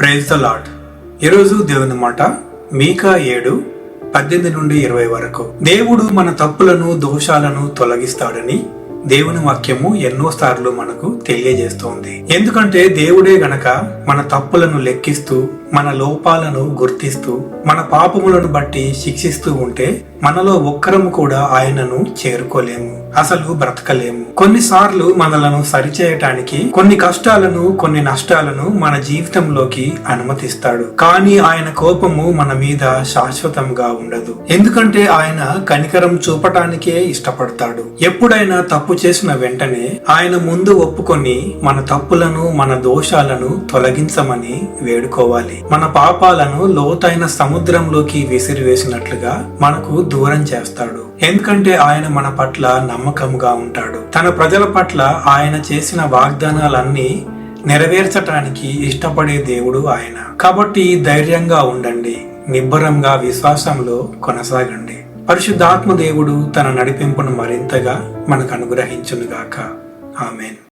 Praise the lord. ఈరోజు దేవుని మాట మీకా 7:18-20 వరకు. దేవుడు మన తప్పులను దోషాలను తొలగిస్తాడని దేవుని వాక్యము ఎన్నోసార్లు మనకు తెలియజేస్తోంది. ఎందుకంటే దేవుడే గనక మన తప్పులను లెక్కిస్తూ, మన లోపాలను గుర్తిస్తూ, మన పాపములను బట్టి శిక్షిస్తూ ఉంటే మనలో ఒక్కరము కూడా ఆయనను చేరుకోలేము, అసలు బ్రతకలేము. కొన్నిసార్లు మనలను సరిచేయటానికి కొన్ని కష్టాలను, కొన్ని నష్టాలను మన జీవితంలోకి అనుమతిస్తాడు. కానీ ఆయన కోపము మన మీద శాశ్వతంగా ఉండదు. ఎందుకంటే ఆయన కనికరం చూపటానికే ఇష్టపడతాడు. ఎప్పుడైనా తప్పు చేసిన వెంటనే ఆయన ముందు ఒప్పుకొని మన తప్పులను, మన దోషాలను తొలగించమని వేడుకోవాలి. మన పాపాలను లోతైన సముద్రంలోకి విసిరివేసినట్లుగా మనకు దూరం చేస్తాడు. ఎందుకంటే ఆయన మన పట్ల నమ్మకంగా ఉంటాడు. తన ప్రజల పట్ల ఆయన చేసిన వాగ్దానాలన్నీ నెరవేర్చటానికి ఇష్టపడే దేవుడు ఆయన. కాబట్టి ధైర్యంగా ఉండండి, నిబ్బరంగా విశ్వాసంలో కొనసాగండి. పరిశుద్ధాత్మ దేవుడు తన నడిపింపును మరింతగా మనకు అనుగ్రహించునుగాక. ఆమేన్.